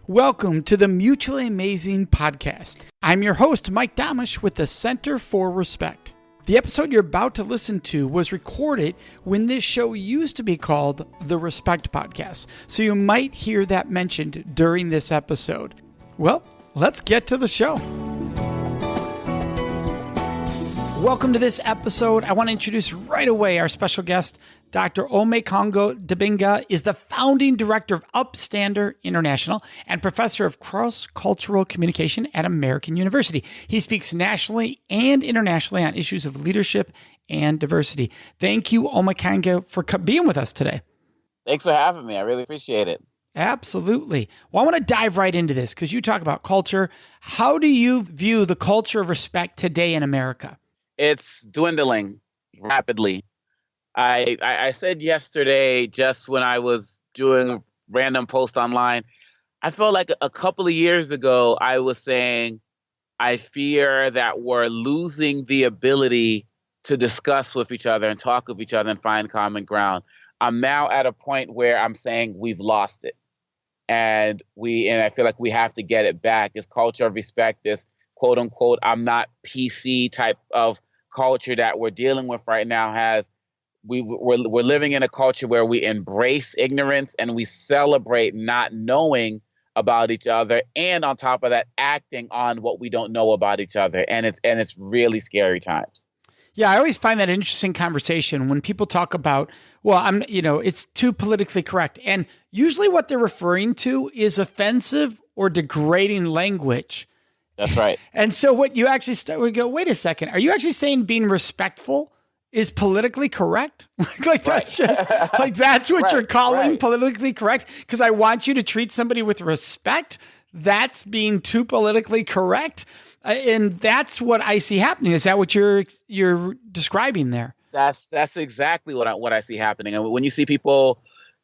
Welcome to the Mutually Amazing Podcast. I'm your host, Mike Domish with the Center for Respect. The episode you're about to listen to was recorded when this show used to be called the Respect Podcast, so you might hear that mentioned during this episode. Well, let's get to the show. Welcome to this episode. I want to introduce right away our special guest. Dr. Omékongo Dibinga is the founding director of UPstander International and professor of cross-cultural communication at American University. He speaks nationally and internationally on issues of leadership and diversity. Thank you, Omékongo, for being with us today. Thanks for having me. I really appreciate it. Absolutely. Well, I want to dive right into this because you talk about culture. How do you view the culture of respect today in America? It's dwindling rapidly. I said yesterday, just when I was doing a random post online, I felt like a couple of years ago, I was saying, I fear that we're losing the ability to discuss with each other and talk with each other and find common ground. I'm now at a point where I'm saying we've lost it. And I feel like we have to get it back. This culture of respect, this quote unquote, I'm not PC type of culture that we're dealing with right now we're living in a culture where we embrace ignorance and we celebrate not knowing about each other, and on top of that, acting on what we don't know about each other. And it's really scary times. Yeah, I always find that an interesting conversation when people talk about, it's too politically correct. And usually what they're referring to is offensive or degrading language. That's right. And so what you actually we go, wait a second, are you actually saying being respectful is politically correct? That's that's what you're calling politically correct? Because I want you to treat somebody with respect. That's being too politically correct. And that's what I see happening. Is that what you're describing there? That's exactly what I see happening. And when you see people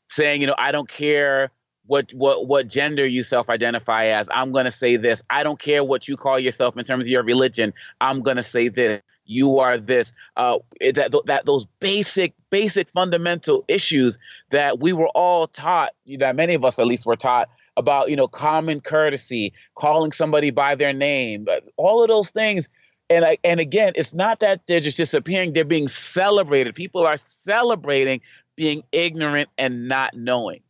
saying, I don't care what gender you self-identify as, I'm going to say this. I don't care what you call yourself in terms of your religion. I'm going to say this. You are this. Those basic fundamental issues that we were all taught, that many of us at least were taught about, common courtesy, calling somebody by their name, all of those things. And again, it's not that they're just disappearing. They're being celebrated. People are celebrating being ignorant and not knowing.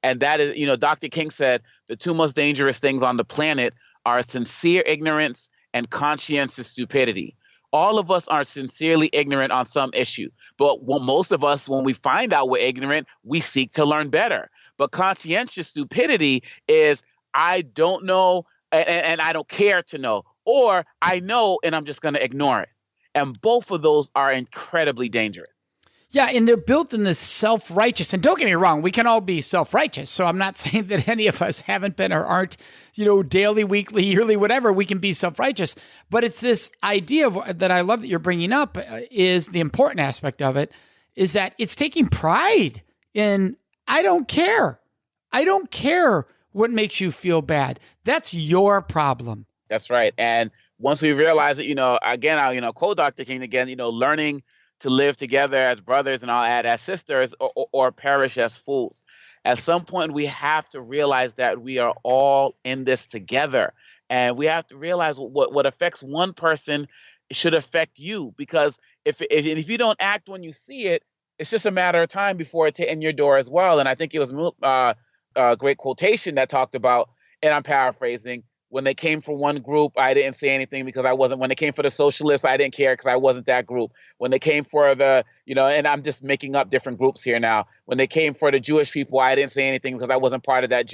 And that is, Dr. King said, the two most dangerous things on the planet are sincere ignorance and conscientious stupidity. All of us are sincerely ignorant on some issue. But most of us, when we find out we're ignorant, we seek to learn better. But conscientious stupidity is, I don't know and I don't care to know. Or I know and I'm just going to ignore it. And both of those are incredibly dangerous. Yeah, and they're built in this self-righteous. And don't get me wrong, we can all be self-righteous. So I'm not saying that any of us haven't been or aren't, daily, weekly, yearly, whatever, we can be self-righteous. But it's this idea that I love that you're bringing up is the important aspect of it, is that it's taking pride in, I don't care. I don't care what makes you feel bad. That's your problem. That's right. And once we realize it, again, I'll quote Dr. King again, learning to live together as brothers and I'll add as sisters or perish as fools. At some point, we have to realize that we are all in this together. And we have to realize what affects one person should affect you. Because if you don't act when you see it, it's just a matter of time before it's hitting your door as well. And I think it was a great quotation that talked about, and I'm paraphrasing, when they came for one group, I didn't say anything because I wasn't. When they came for the socialists, I didn't care because I wasn't that group. When they came for and I'm just making up different groups here now. When they came for the Jewish people, I didn't say anything because I wasn't part of that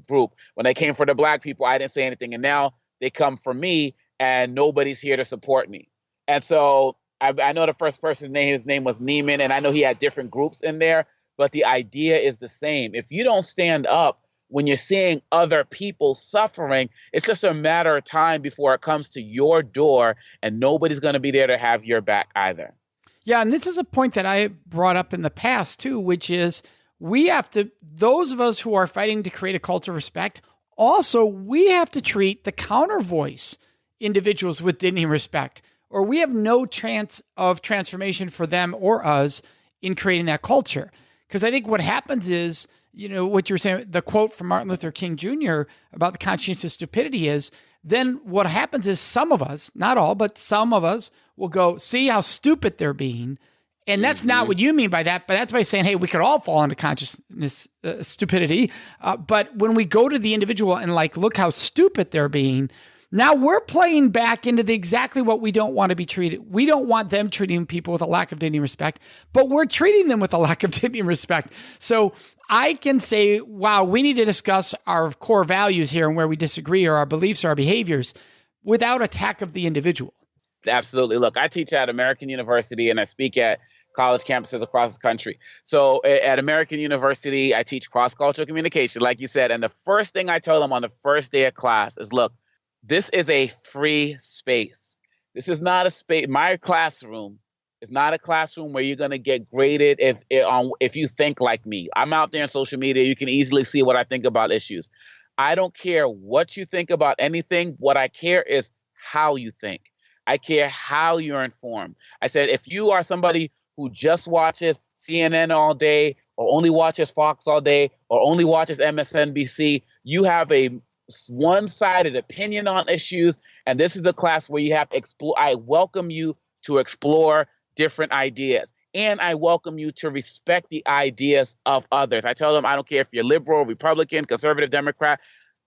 group. When they came for the black people, I didn't say anything. And now they come for me and nobody's here to support me. And so I know the first person's name, his name was Neiman, and I know he had different groups in there, but the idea is the same. If you don't stand up when you're seeing other people suffering, it's just a matter of time before it comes to your door, and nobody's going to be there to have your back either. Yeah, and this is a point that I brought up in the past too, which is those of us who are fighting to create a culture of respect, also we have to treat the counter voice individuals with dignity and respect, or we have no chance of transformation for them or us in creating that culture. Because I think what happens is what you're saying, the quote from Martin Luther King Jr. about the conscientious stupidity is, then what happens is some of us, not all, but some of us will go, see how stupid they're being. And that's not what you mean by that, but that's by saying, hey, we could all fall into consciousness stupidity. But when we go to the individual and look how stupid they're being, now we're playing back into exactly what we don't want to be treated. We don't want them treating people with a lack of dignity and respect, but we're treating them with a lack of dignity and respect. So I can say, wow, we need to discuss our core values here and where we disagree, or our beliefs or our behaviors, without attack of the individual. Absolutely. Look, I teach at American University and I speak at college campuses across the country. So at American University, I teach cross-cultural communication, like you said. And the first thing I tell them on the first day of class is, look, this is a free space. This is not a space. My classroom is not a classroom where you're going to get graded if you think like me. I'm out there on social media. You can easily see what I think about issues. I don't care what you think about anything. What I care is how you think. I care how you're informed. I said, if you are somebody who just watches CNN all day, or only watches Fox all day, or only watches MSNBC, you have a one-sided opinion on issues, and this is a class where you have to explore. I welcome you to explore different ideas, and I welcome you to respect the ideas of others. I tell them, I don't care if you're liberal, Republican, conservative, Democrat,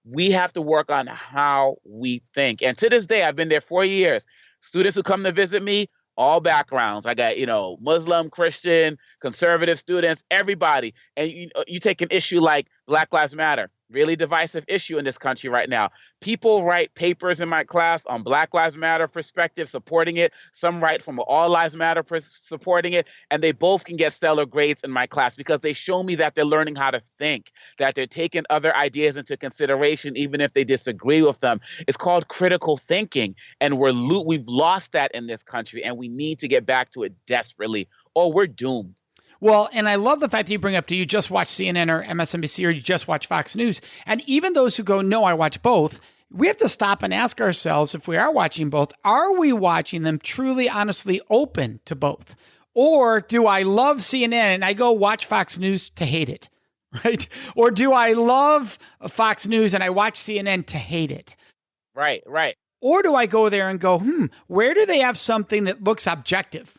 we have to work on how we think. And to this day, I've been there 4 years. Students who come to visit me, all backgrounds. I got, Muslim, Christian, conservative students, everybody. And you take an issue like Black Lives Matter, really divisive issue in this country right now. People write papers in my class on Black Lives Matter perspective, supporting it. Some write from All Lives Matter supporting it. And they both can get stellar grades in my class because they show me that they're learning how to think, that they're taking other ideas into consideration, even if they disagree with them. It's called critical thinking. And we've lost that in this country, and we need to get back to it desperately, or we're doomed. Well, and I love the fact that you bring up, do you just watch CNN or MSNBC, or you just watch Fox News? And even those who go, no, I watch both, we have to stop and ask ourselves, if we are watching both, are we watching them truly, honestly open to both? Or do I love CNN and I go watch Fox News to hate it, right? Or do I love Fox News and I watch CNN to hate it? Right. Or do I go there and go, where do they have something that looks objective?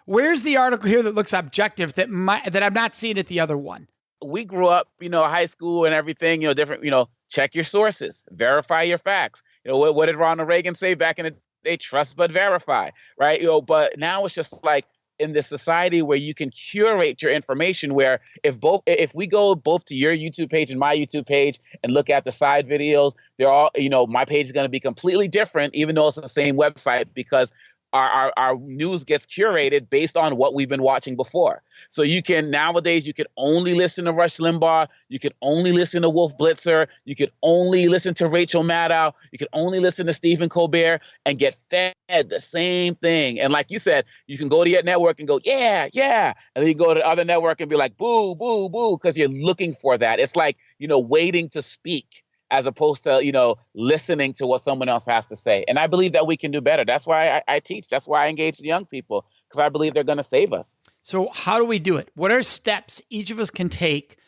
Where's the article here that looks objective that I'm not seeing at the other one? We grew up, high school and everything, different, check your sources, verify your facts. What did Ronald Reagan say back in the day? Trust but verify, right? But now it's just like in this society where you can curate your information, where if we go both to your YouTube page and my YouTube page and look at the side videos, they're all, my page is going to be completely different, even though it's the same website, because our news gets curated based on what we've been watching before. So nowadays, you can only listen to Rush Limbaugh. You can only listen to Wolf Blitzer. You can only listen to Rachel Maddow. You can only listen to Stephen Colbert and get fed the same thing. And like you said, you can go to your network and go, yeah. And then you go to the other network and be like, boo, boo, boo, because you're looking for that. It's like, waiting to speak, as opposed to, listening to what someone else has to say. And I believe that we can do better. That's why I teach. That's why I engage the young people, because I believe they're going to save us. So how do we do it? What are steps each of us can take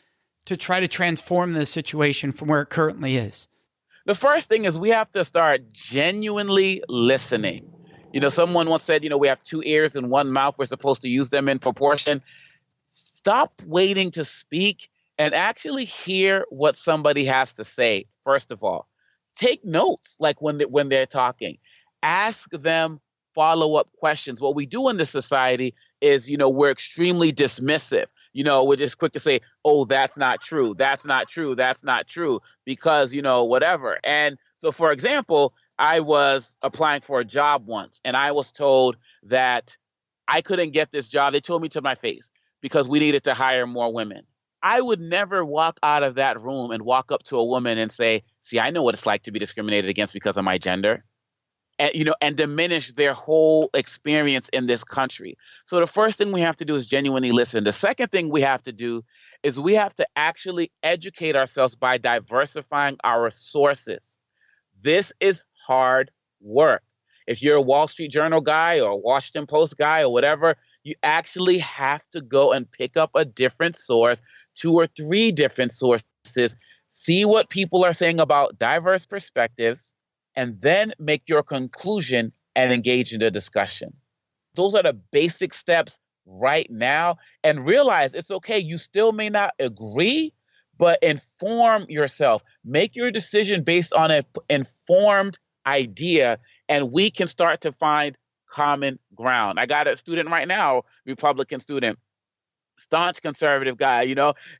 to try to transform the situation from where it currently is? The first thing is we have to start genuinely listening. Someone once said, we have 2 ears and 1 mouth. We're supposed to use them in proportion. Stop waiting to speak and actually hear what somebody has to say. First of all, take notes, like when they're talking. Ask them follow-up questions. What we do in this society is, we're extremely dismissive. We're just quick to say, oh, that's not true. That's not true. That's not true, because, whatever. And so, for example, I was applying for a job once, and I was told that I couldn't get this job. They told me to my face, because we needed to hire more women. I would never walk out of that room and walk up to a woman and say, see, I know what it's like to be discriminated against because of my gender, and diminish their whole experience in this country. So the first thing we have to do is genuinely listen. The second thing we have to do is we have to actually educate ourselves by diversifying our sources. This is hard work. If you're a Wall Street Journal guy or a Washington Post guy or whatever, you actually have to go and pick up a different source two or three different sources, see what people are saying about diverse perspectives, and then make your conclusion and engage in the discussion. Those are the basic steps right now. And realize it's okay. You still may not agree, but inform yourself. Make your decision based on an informed idea, and we can start to find common ground. I got a student right now, Republican student, staunch conservative guy,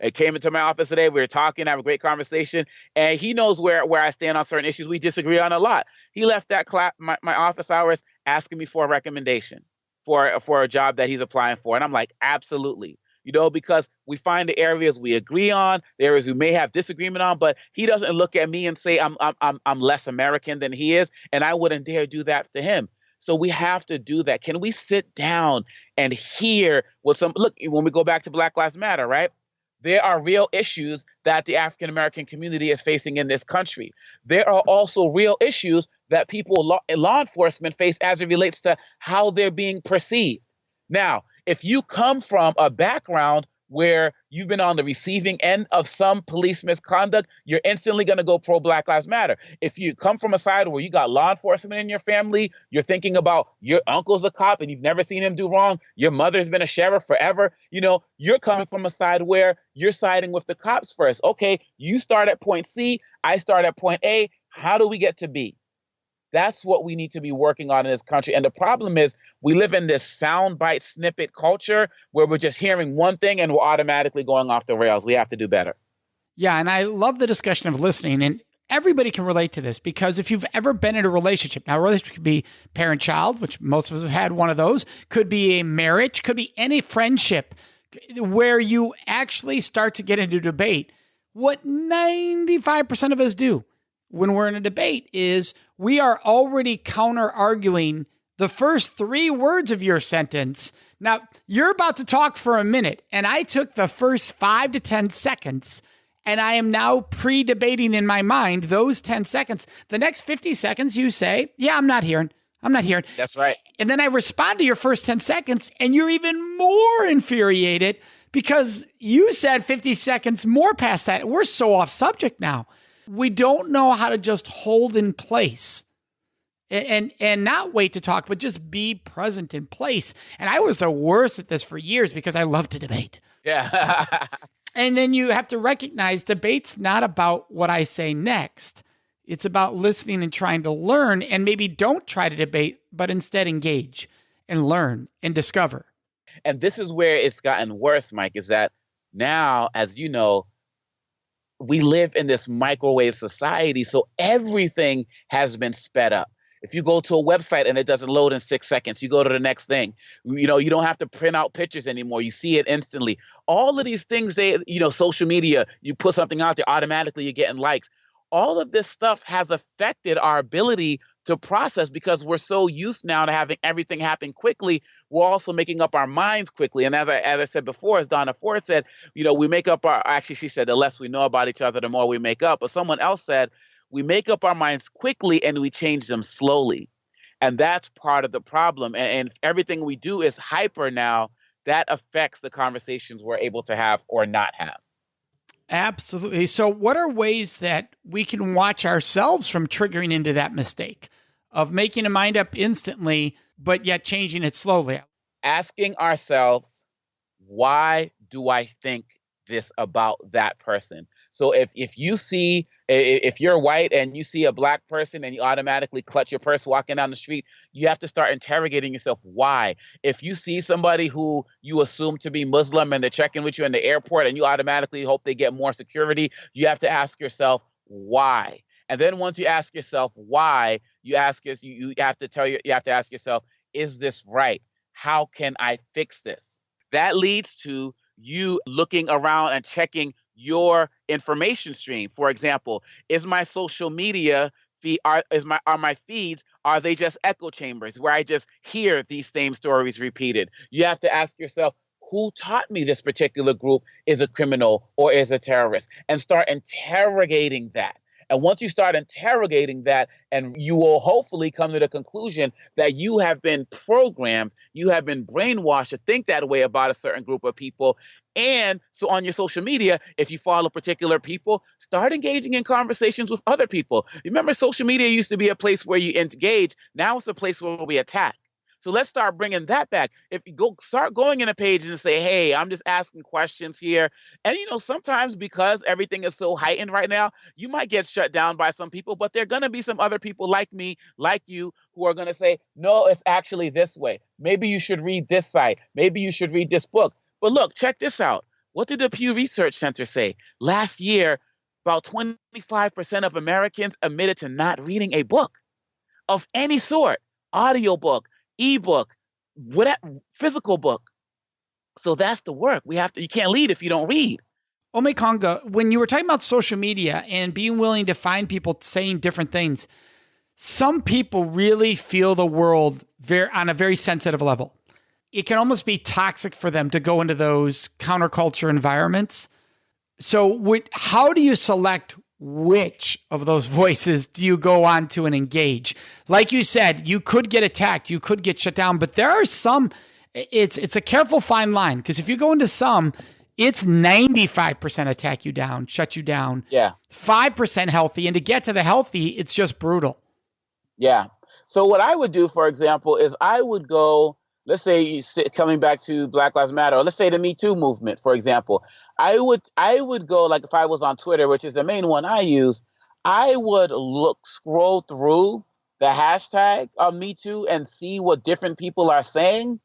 it came into my office today. We were talking, have a great conversation, and he knows where I stand on certain issues. We disagree on a lot. He left that my office hours asking me for a recommendation for a job that he's applying for. And I'm like, absolutely. Because we find the areas we agree on, the areas we may have disagreement on, but he doesn't look at me and say I'm less American than he is, and I wouldn't dare do that to him. So we have to do that. Can we sit down and hear what look, when we go back to Black Lives Matter, right? There are real issues that the African American community is facing in this country. There are also real issues that law enforcement face as it relates to how they're being perceived. Now, if you come from a background where you've been on the receiving end of some police misconduct, you're instantly going to go pro Black Lives Matter. If you come from a side where you got law enforcement in your family, you're thinking about your uncle's a cop and you've never seen him do wrong, your mother's been a sheriff forever, you're coming from a side where you're siding with the cops first. Okay, you start at point C, I start at point A. How do we get to B? That's what we need to be working on in this country. And the problem is we live in this soundbite snippet culture where we're just hearing one thing and we're automatically going off the rails. We have to do better. Yeah. And I love the discussion of listening. And everybody can relate to this, because if you've ever been in a relationship, now a relationship could be parent-child, which most of us have had one of those, could be a marriage, could be any friendship where you actually start to get into debate. What 95% of us do when we're in a debate is we are already counter-arguing the first three words of your sentence. Now, you're about to talk for a minute, and I took the first 5 to 10 seconds, and I am now pre-debating in my mind those 10 seconds. The next 50 seconds, you say, yeah, I'm not hearing. That's right. And then I respond to your first 10 seconds, and you're even more infuriated because you said 50 seconds more past that. We're so off subject now. We don't know how to just hold in place and not wait to talk, but just be present in place. And I was the worst at this for years because I love to debate. Yeah. And then you have to recognize debate's not about what I say next. It's about listening and trying to learn, and maybe don't try to debate, but instead engage and learn and discover. And this is where it's gotten worse, Mike, is that now, as you know, we live in this microwave society, so everything has been sped up. If you go to a website and it doesn't load in 6 seconds, you go to the next thing. You don't have to print out pictures anymore. You see it instantly. All of these things, social media, you put something out there, automatically you're getting likes. All of this stuff has affected our ability to process because we're so used now to having everything happen quickly. We're also making up our minds quickly. And as I said before, as Donna Ford said, we make up she said, the less we know about each other, the more we make up. But someone else said, we make up our minds quickly and we change them slowly. And that's part of the problem. And everything we do is hyper now. That affects the conversations we're able to have or not have. Absolutely. So what are ways that we can watch ourselves from triggering into that mistake of making a mind up instantly, but yet changing it slowly? Asking ourselves, why do I think this about that person? So if you're white and you see a black person and you automatically clutch your purse walking down the street, you have to start interrogating yourself. Why? If you see somebody who you assume to be Muslim and they're checking with you in the airport and you automatically hope they get more security, you have to ask yourself, why? And then once you ask yourself why, you have to ask yourself, is this right? How can I fix this? That leads to you looking around and checking your information stream. For example, is my social media feed, are my feeds, are they just echo chambers where I just hear these same stories repeated? You have to ask yourself, who taught me this particular group is a criminal or is a terrorist? And start interrogating that. And once you start interrogating that, and you will hopefully come to the conclusion that you have been programmed, you have been brainwashed to think that way about a certain group of people. And so on your social media, if you follow particular people, start engaging in conversations with other people. Remember, social media used to be a place where you engage. Now it's a place where we attack. So let's start bringing that back. If you start going in a page and say, hey, I'm just asking questions here. And, sometimes because everything is so heightened right now, you might get shut down by some people, but there are going to be some other people like me, like you, who are going to say, no, it's actually this way. Maybe you should read this site. Maybe you should read this book. But look, check this out. What did the Pew Research Center say? Last year, about 25% of Americans admitted to not reading a book of any sort, audiobook, ebook, whatever, physical book. So that's the work. You can't lead if you don't read. Omékongo, when you were talking about social media and being willing to find people saying different things, some people really feel the world on a very sensitive level. It can almost be toxic for them to go into those counterculture environments. So how do you select which of those voices do you go on to and engage? Like you said, you could get attacked, you could get shut down, but there are some, it's a careful fine line, because if you go into some, it's 95% attack you down, shut you down. Yeah. 5% healthy. And to get to the healthy, it's just brutal. Yeah. So what I would do, for example, is I would go, let's say coming back to Black Lives Matter, or let's say the Me Too movement, for example, I would go, like if I was on Twitter, which is the main one I use, I would scroll through the hashtag of Me Too and see what different people are saying.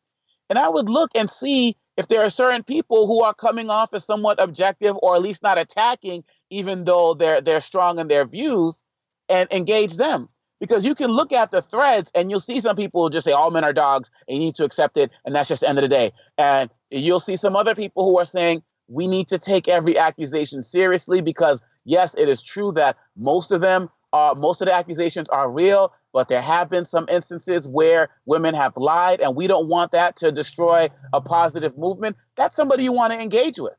And I would look and see if there are certain people who are coming off as somewhat objective, or at least not attacking, even though they're strong in their views, and engage them. Because you can look at the threads and you'll see some people just say all men are dogs and you need to accept it, and that's just the end of the day. And you'll see some other people who are saying we need to take every accusation seriously, because yes, it is true that most of the accusations are real, but there have been some instances where women have lied, and we don't want that to destroy a positive movement. That's somebody you want to engage with.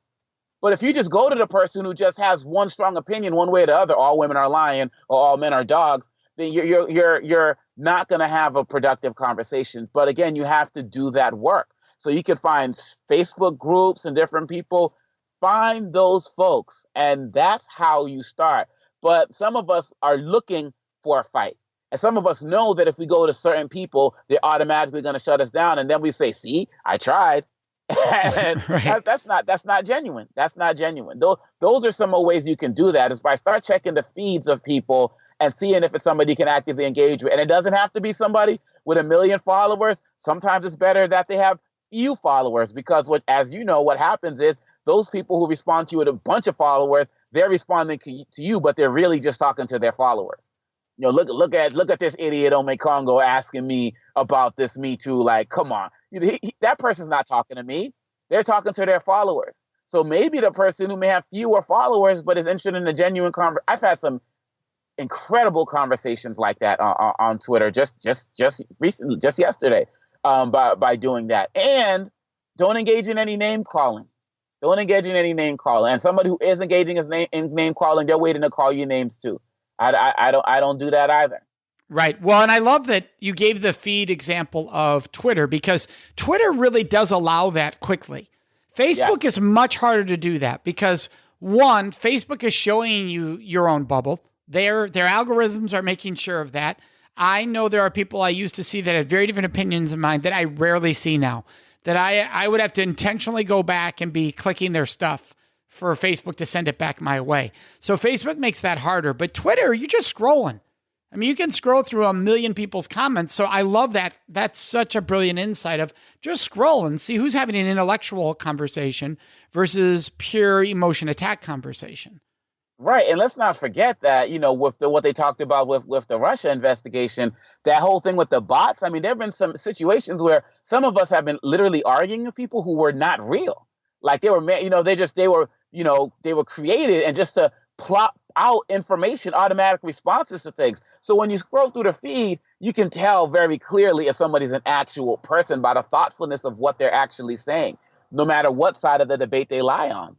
But if you just go to the person who just has one strong opinion one way or the other, all women are lying or all men are dogs, then you're not going to have a productive conversation. But again, you have to do that work. So you can find Facebook groups and different people. Find those folks, and that's how you start. But some of us are looking for a fight. And some of us know that if we go to certain people, they're automatically going to shut us down. And then we say, see, I tried. And right. that's not genuine. That's not genuine. Those are some of the ways you can do that, is by start checking the feeds of people and seeing if it's somebody you can actively engage with. And it doesn't have to be somebody with 1 million followers. Sometimes it's better that they have few followers, because as you know, what happens is those people who respond to you with a bunch of followers, they're responding to you, but they're really just talking to their followers. Look at this idiot Omékongo asking me about this Me Too. Like, come on, that person's not talking to me. They're talking to their followers. So maybe the person who may have fewer followers but is interested in a genuine conversation. I've had some incredible conversations like that on Twitter just recently, just yesterday, by doing that. And don't engage in any name calling. Don't engage in any name calling. And somebody who is engaging in name calling, they're waiting to call you names too. I don't do that either. Right. Well, and I love that you gave the feed example of Twitter, because Twitter really does allow that quickly. Facebook is much harder to do that, because one, Facebook is showing you your own bubble. Their algorithms are making sure of that. I know there are people I used to see that had very different opinions of mine that I rarely see now, that I would have to intentionally go back and be clicking their stuff for Facebook to send it back my way. So Facebook makes that harder. But Twitter, you're just scrolling. I mean, you can scroll through 1 million people's comments. So I love that. That's such a brilliant insight of just scroll and see who's having an intellectual conversation versus pure emotion attack conversation. Right. And let's not forget that, with what they talked about with the Russia investigation, that whole thing with the bots. I mean, there have been some situations where some of us have been literally arguing with people who were not real. Like they were created and just to plop out information, automatic responses to things. So when you scroll through the feed, you can tell very clearly if somebody's an actual person by the thoughtfulness of what they're actually saying, no matter what side of the debate they lie on.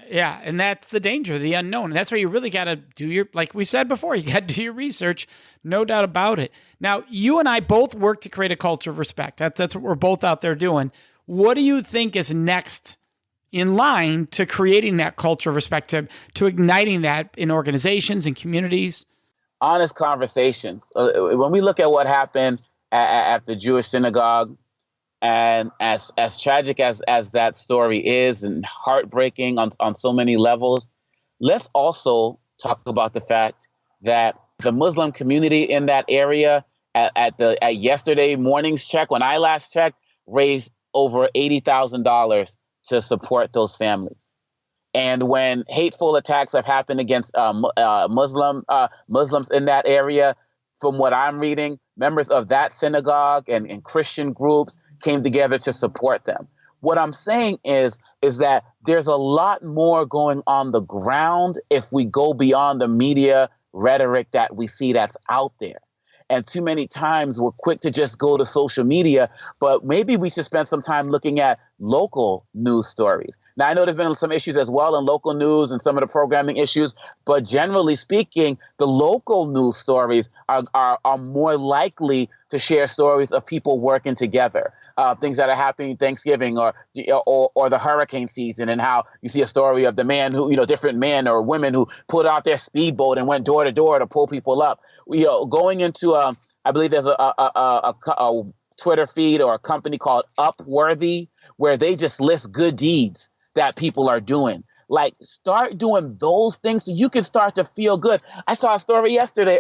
Yeah, and that's the danger, the unknown. And that's where you really got to do like we said before, you got to do your research, no doubt about it. Now, you and I both work to create a culture of respect. That's what we're both out there doing. What do you think is next in line to creating that culture of respect, to igniting that in organizations and communities? Honest conversations. When we look at what happened at the Jewish synagogue, and as tragic as that story is and heartbreaking on so many levels, let's also talk about the fact that the Muslim community in that area at yesterday morning's check, when I last checked, raised over $80,000 to support those families. And when hateful attacks have happened against Muslims in that area, from what I'm reading, members of that synagogue and Christian groups came together to support them. What I'm saying is that there's a lot more going on the ground if we go beyond the media rhetoric that we see that's out there. And too many times we're quick to just go to social media, but maybe we should spend some time looking at local news stories. Now, I know there's been some issues as well in local news and some of the programming issues, but generally speaking, the local news stories are more likely to share stories of people working together, things that are happening Thanksgiving or the hurricane season, and how you see a story of the man who, different men or women who pulled out their speedboat and went door to door to pull people up. Going into, I believe there's a Twitter feed or a company called Upworthy, where they just list good deeds that people are doing. Like, start doing those things so you can start to feel good. I saw a story yesterday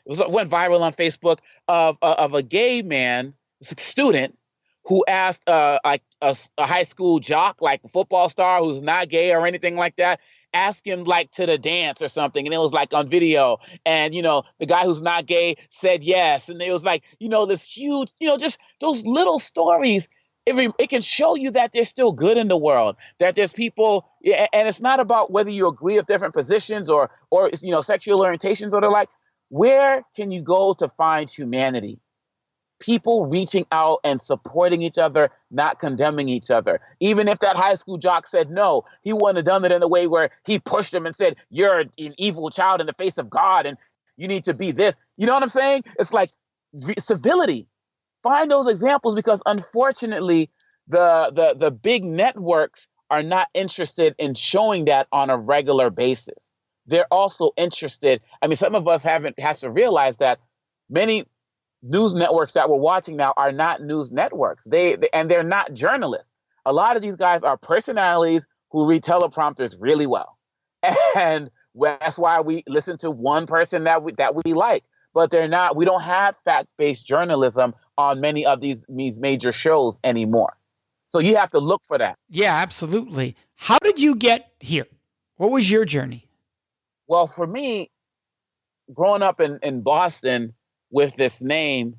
went viral on Facebook of a gay man, student, who asked like a high school jock, like a football star who's not gay or anything like that, ask him like to the dance or something. And it was like on video. And, the guy who's not gay said yes. And it was like, this huge, just those little stories. It can show you that there's still good in the world, that there's people. And it's not about whether you agree with different positions or sexual orientations or the like. Where can you go to find humanity? People reaching out and supporting each other, not condemning each other. Even if that high school jock said no, he wouldn't have done it in a way where he pushed him and said, you're an evil child in the face of God and you need to be this. You know what I'm saying? It's like civility. Find those examples, because unfortunately, the big networks are not interested in showing that on a regular basis. They're also interested. I mean, some of us have to realize that many news networks that we're watching now are not news networks. They're not journalists. A lot of these guys are personalities who read teleprompters really well. And that's why we listen to one person that we like. But we don't have fact-based journalism on many of these major shows anymore. So you have to look for that. Yeah, absolutely. How did you get here? What was your journey? Well, for me, growing up in Boston with this name,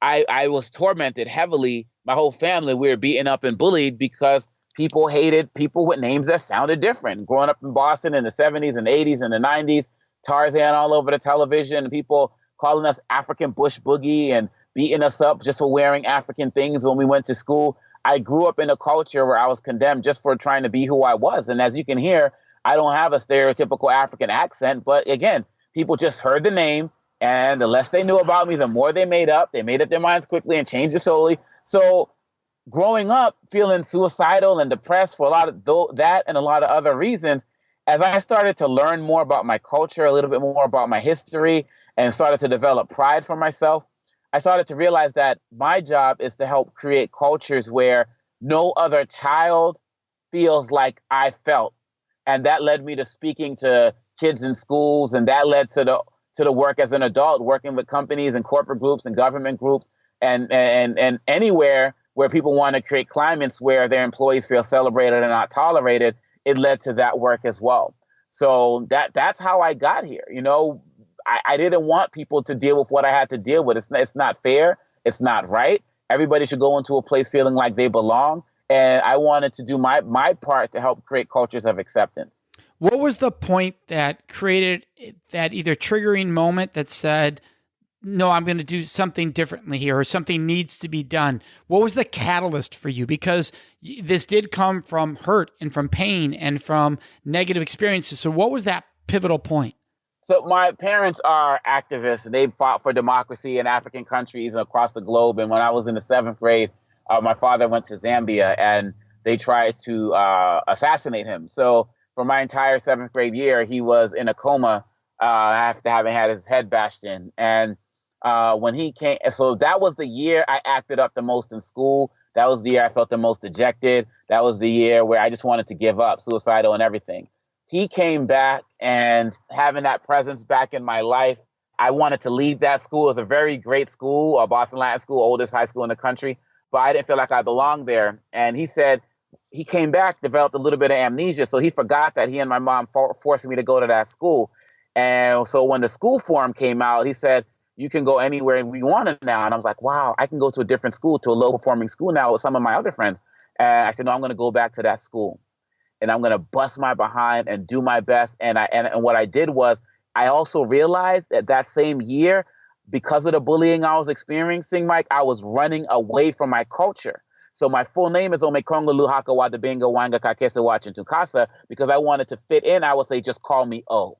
I was tormented heavily. My whole family, we were beaten up and bullied because people hated people with names that sounded different. Growing up in Boston in the 70s and 80s and the 90s, Tarzan all over the television, and people calling us African Bush Boogie and beating us up just for wearing African things when we went to school. I grew up in a culture where I was condemned just for trying to be who I was. And as you can hear, I don't have a stereotypical African accent. But again, people just heard the name, and the less they knew about me, the more they made up. They made up their minds quickly and changed it slowly. So growing up feeling suicidal and depressed for a lot of that and a lot of other reasons, as I started to learn more about my culture, a little bit more about my history, and started to develop pride for myself, I started to realize that my job is to help create cultures where no other child feels like I felt. And that led me to speaking to kids in schools, and that led to the work as an adult, working with companies and corporate groups and government groups and anywhere where people want to create climates where their employees feel celebrated and not tolerated. It led to that work as well. So that's how I got here. I didn't want people to deal with what I had to deal with. It's not fair. It's not right. Everybody should go into a place feeling like they belong. And I wanted to do my part to help create cultures of acceptance. What was the point that created that either triggering moment that said, no, I'm going to do something differently here, or something needs to be done? What was the catalyst for you? Because this did come from hurt and from pain and from negative experiences. So what was that pivotal point? So my parents are activists. They fought for democracy in African countries across the globe. And when I was in the 7th grade, my father went to Zambia, and they tried to assassinate him. So for my entire seventh grade year, he was in a coma after having had his head bashed in. And when he came, so that was the year I acted up the most in school. That was the year I felt the most dejected. That was the year where I just wanted to give up, suicidal and everything. He came back, and having that presence back in my life, I wanted to leave that school. It was a very great school, a Boston Latin school, oldest high school in the country, but I didn't feel like I belonged there. And he said he came back, developed a little bit of amnesia, so he forgot that he and my mom forced me to go to that school. And so when the school form came out, he said, you can go anywhere we want it now. And I was like, wow, I can go to a different school, to a low performing school now with some of my other friends. And I said, no, I'm going to go back to that school, and I'm going to bust my behind and do my best. And what I did was, I also realized that same year, because of the bullying I was experiencing, Mike, I was running away from my culture. So my full name is Omékongo Dibinga Wanga Kakese Wachintukasa. Because I wanted to fit in, I would say, just call me O.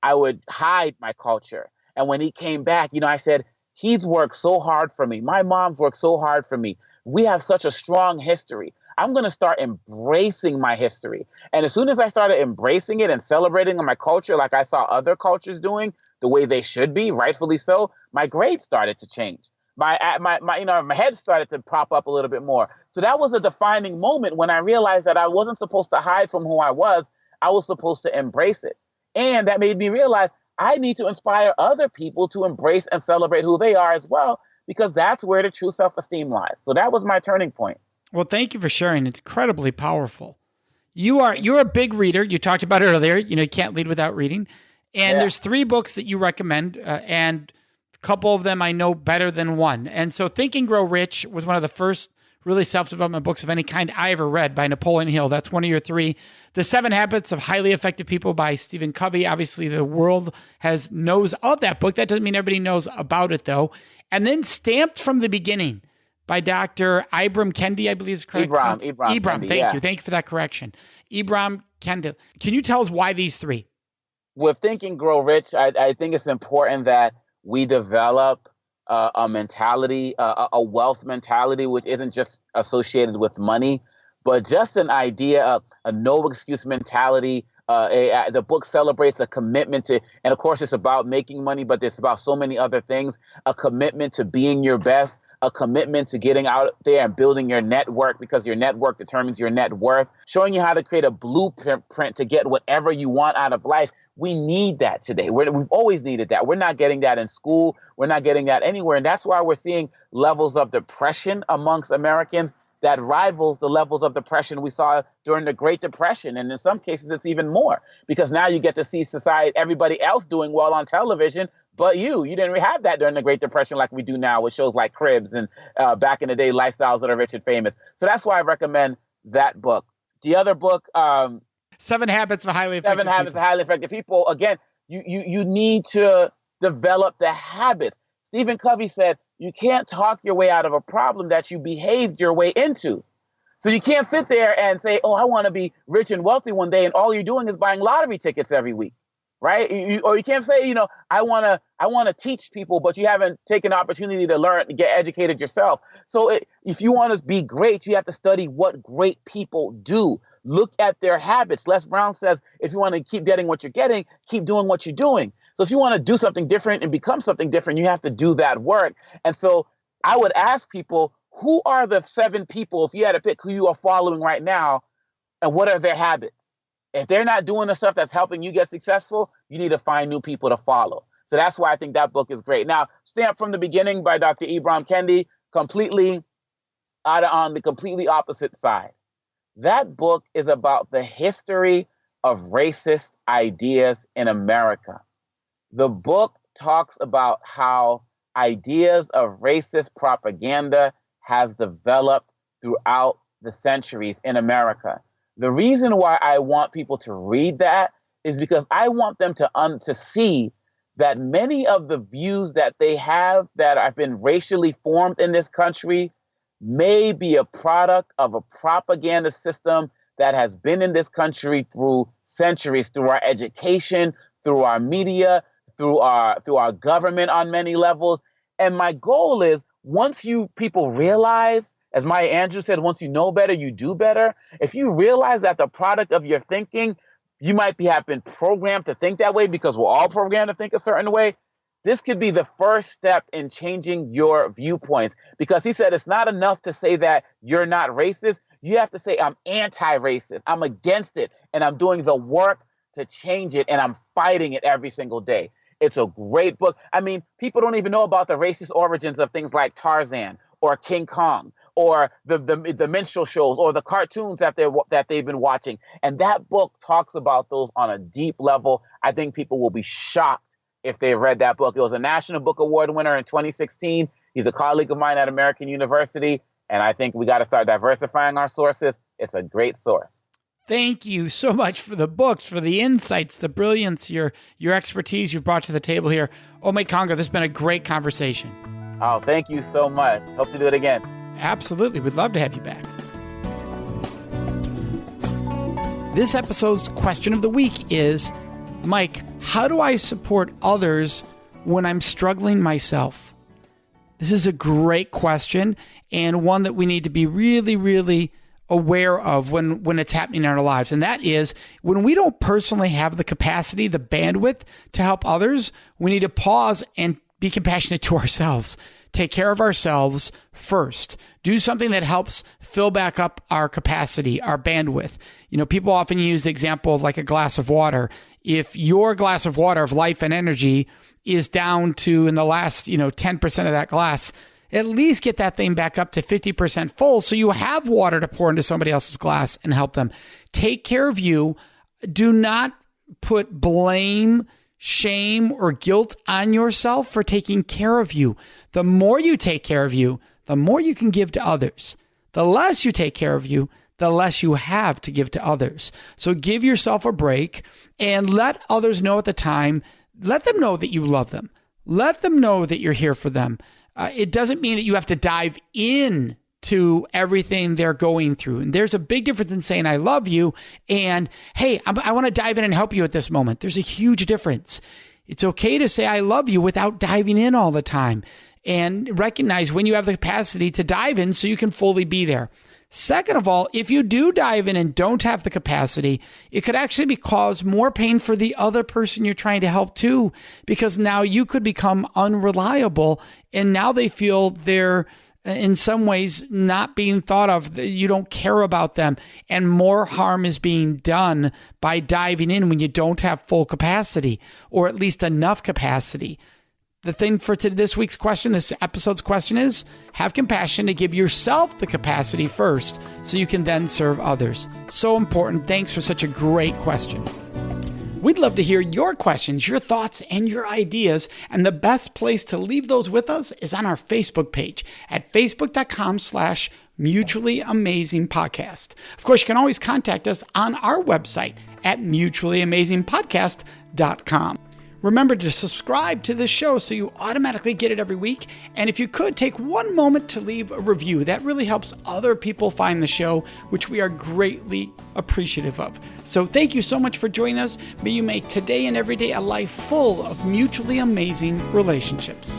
I would hide my culture. And when he came back, I said, he's worked so hard for me. My mom's worked so hard for me. We have such a strong history. I'm going to start embracing my history. And as soon as I started embracing it and celebrating my culture, like I saw other cultures doing the way they should be, rightfully so, my grades started to change. My head started to pop up a little bit more. So that was a defining moment when I realized that I wasn't supposed to hide from who I was. I was supposed to embrace it. And that made me realize I need to inspire other people to embrace and celebrate who they are as well, because that's where the true self-esteem lies. So that was my turning point. Well, thank you for sharing. It's incredibly powerful. You're a big reader. You talked about it earlier. You can't lead without reading. And there's 3 books that you recommend, and a couple of them I know better than one. And so Think and Grow Rich was one of the first really self-development books of any kind I ever read, by Napoleon Hill. That's one of your 3. The 7 Habits of Highly Effective People by Stephen Covey. Obviously, the world knows of that book. That doesn't mean everybody knows about it, though. And then Stamped from the Beginning by Dr. Ibram Kendi, I believe is correct. Ibram Kendi, thank you. Thank you for that correction. Ibram Kendi. Can you tell us why these 3? With Think and Grow Rich, I think it's important that we develop a mentality, a wealth mentality, which isn't just associated with money, but just an idea of a no excuse mentality. The book celebrates a commitment to, and of course it's about making money, but it's about so many other things, a commitment to being your best, a commitment to getting out there and building your network, because your network determines your net worth, showing you how to create a blueprint to get whatever you want out of life. We need that today. We've always needed that. We're not getting that in school. We're not getting that anywhere. And that's why we're seeing levels of depression amongst Americans that rivals the levels of depression we saw during the Great Depression. And in some cases, it's even more, because now you get to see everybody else doing well on television, but you didn't have that during the Great Depression like we do now with shows like Cribs and back in the day, Lifestyles That Are Rich and Famous. So that's why I recommend that book. The other book, 7 Habits of Highly Effective People. 7 Habits of Highly Effective People. Again, you need to develop the habits. Stephen Covey said, you can't talk your way out of a problem that you behaved your way into. So you can't sit there and say, oh, I want to be rich and wealthy one day, and all you're doing is buying lottery tickets every week. Right? Or you can't say, I want to teach people, but you haven't taken the opportunity to learn, to get educated yourself. So if you want to be great, you have to study what great people do. Look at their habits. Les Brown says, if you want to keep getting what you're getting, keep doing what you're doing. So if you want to do something different and become something different, you have to do that work. And so I would ask people, who are the 7 people, if you had to pick who you are following right now, and what are their habits? If they're not doing the stuff that's helping you get successful, you need to find new people to follow. So that's why I think that book is great. Now, Stamped from the Beginning by Dr. Ibram Kendi, completely on the completely opposite side. That book is about the history of racist ideas in America. The book talks about how ideas of racist propaganda has developed throughout the centuries in America. The reason why I want people to read that is because I want them to see that many of the views that they have that have been racially formed in this country may be a product of a propaganda system that has been in this country through centuries, through our education, through our media, through our government on many levels. And my goal is, once you people realize As Maya Angelou said, once you know better, you do better. If you realize that the product of your thinking, you might have been programmed to think that way because we're all programmed to think a certain way. This could be the first step in changing your viewpoints, because he said it's not enough to say that you're not racist. You have to say, I'm anti-racist. I'm against it. And I'm doing the work to change it. And I'm fighting it every single day. It's a great book. I mean, people don't even know about the racist origins of things like Tarzan or King Kong or the minstrel shows or the cartoons that they've been watching. And that book talks about those on a deep level. I think people will be shocked if they read that book. It was a National Book Award winner in 2016. He's a colleague of mine at American University. And I think we got to start diversifying our sources. It's a great source. Thank you so much for the books, for the insights, the brilliance, your expertise you've brought to the table here. Omékongo, this has been a great conversation. Oh, thank you so much. Hope to do it again. Absolutely. We'd love to have you back. This episode's question of the week is, Mike, how do I support others when I'm struggling myself? This is a great question, and one that we need to be really, really aware of when it's happening in our lives. And that is, when we don't personally have the capacity, the bandwidth to help others, we need to pause and be compassionate to ourselves. Take care of ourselves first. Do something that helps fill back up our capacity, our bandwidth. You know, people often use the example of like a glass of water. If your glass of water of life and energy is down to, in the last, 10% of that glass, at least get that thing back up to 50% full so you have water to pour into somebody else's glass and help them. Take care of you. Do not put blame, shame, or guilt on yourself for taking care of you. The more you take care of you, the more you can give to others. The less you take care of you, the less you have to give to others. So give yourself a break and let others know at the time. Let them know that you love them. Let them know that you're here for them. It doesn't mean that you have to dive in to everything they're going through. And there's a big difference in saying, I love you, and, hey, I want to dive in and help you at this moment. There's a huge difference. It's okay to say, I love you without diving in all the time, and recognize when you have the capacity to dive in so you can fully be there. Second of all, if you do dive in and don't have the capacity, it could actually cause more pain for the other person you're trying to help too, because now you could become unreliable, and now they feel they're in some ways not being thought of. You don't care about them, and more harm is being done by diving in when you don't have full capacity, or at least enough capacity. The thing for this week's question, this episode's question is, have compassion to give yourself the capacity first so you can then serve others. So important. Thanks for such a great question. We'd love to hear your questions, your thoughts, and your ideas. And the best place to leave those with us is on our Facebook page at facebook.com/Mutually Amazing Podcast. Of course, you can always contact us on our website at mutuallyamazingpodcast.com. Remember to subscribe to this show so you automatically get it every week. And if you could, take one moment to leave a review. That really helps other people find the show, which we are greatly appreciative of. So thank you so much for joining us. May you make today and every day a life full of mutually amazing relationships.